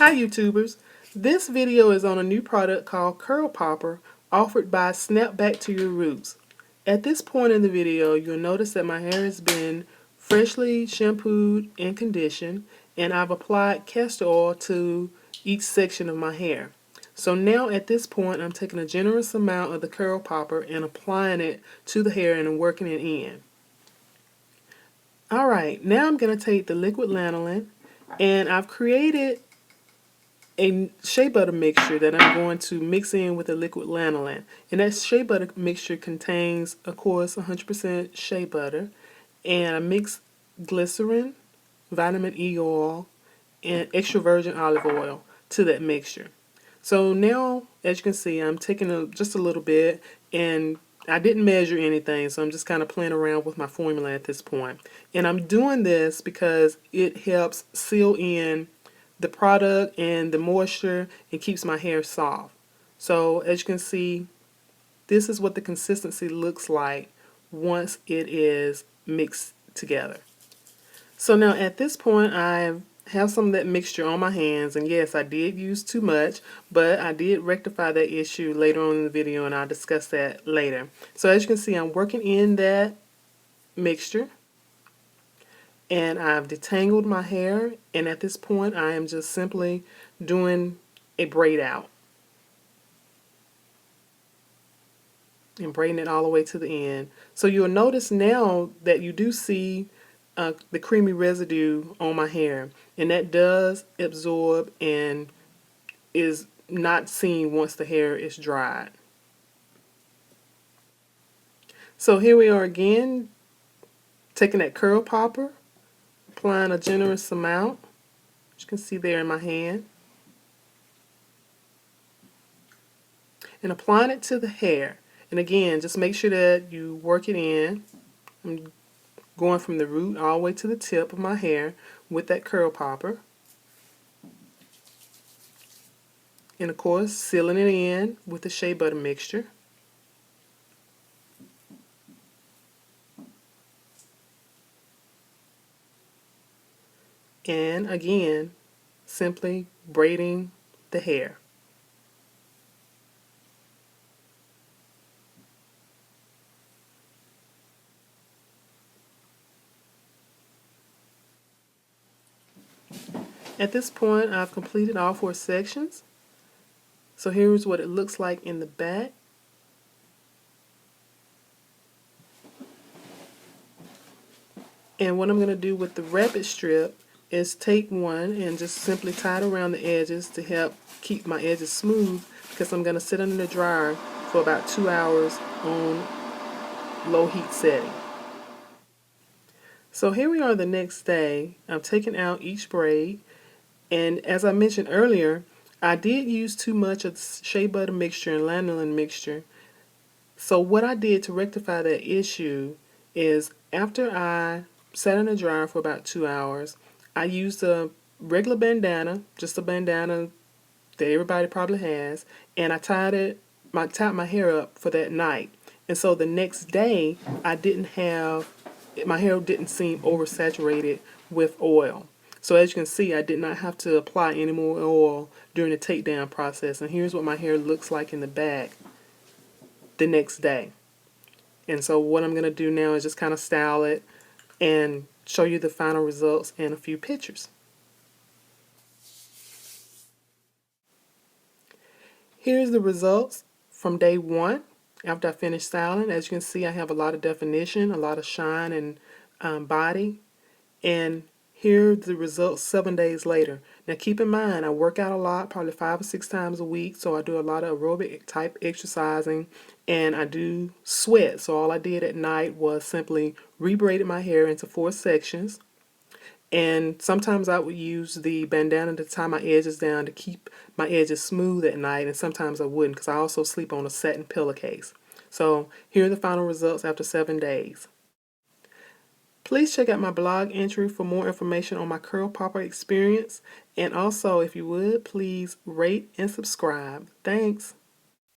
Hi YouTubers, this video is on a new product called Curl Popper offered by Snap Back to Your Roots. At this point in the video you'll notice that my hair has been freshly shampooed and conditioned, and I've applied castor oil to each section of my hair. So now at this point I'm taking a generous amount of the Curl Popper and applying it to the hair and working it in. Alright, now I'm going to take the liquid lanolin, and I've created a shea butter mixture that I'm going to mix in with the liquid lanolin. And that shea butter mixture contains, of course, 100% shea butter, and I mix glycerin, vitamin E oil, and extra virgin olive oil to that mixture. So now, as you can see, I'm taking just a little bit, and I didn't measure anything, so I'm just kind of playing around with my formula at this point. And I'm doing this because it helps seal in the product and the moisture and keeps my hair soft. So as you can see, this is what the consistency looks like once it is mixed together. So now at this point I have some of that mixture on my hands, and yes, I did use too much, but I did rectify that issue later on in the video, and I'll discuss that later. So as you can see, I'm working in that mixture, and I've detangled my hair, and at this point I am just simply doing a braid out and braiding it all the way to the end. So you'll notice now that you do see the creamy residue on my hair, and that does absorb and is not seen once the hair is dried. So here we are again, taking that curl popper, applying a generous amount, as you can see there in my hand, and applying it to the hair. And again, just make sure that you work it in. I'm going from the root all the way to the tip of my hair with that curl popper. And of course, sealing it in with the shea butter mixture. And again, simply braiding the hair. At this point, I've completed all 4 sections. So here's what it looks like in the back. And what I'm going to do with the rapid strip is take one and just simply tie it around the edges to help keep my edges smooth, because I'm going to sit under the dryer for about 2 hours on low heat setting. So here we are the next day. I've taken out each braid, and as I mentioned earlier, I did use too much of the shea butter mixture and lanolin mixture. So what I did to rectify that issue is, after I sat in the dryer for about 2 hours, I used a regular bandana, just a bandana that everybody probably has, and I tied my hair up for that night. And so the next day, my hair didn't seem oversaturated with oil. So as you can see, I did not have to apply any more oil during the takedown process. And here's what my hair looks like in the back the next day. And so what I'm going to do now is just kind of style it and show you the final results and a few pictures. Here's the results from day 1 after I finished styling. As you can see, I have a lot of definition, a lot of shine and body. And here are the results 7 days later. Now keep in mind, I work out a lot, probably 5 or 6 times a week, so I do a lot of aerobic type exercising, and I do sweat. So all I did at night was simply rebraided my hair into 4 sections, and sometimes I would use the bandana to tie my edges down to keep my edges smooth at night, and sometimes I wouldn't, because I also sleep on a satin pillowcase. So here are the final results after 7 days. Please check out my blog entry for more information on my curl popper experience, and also, if you would, please rate and subscribe. Thanks.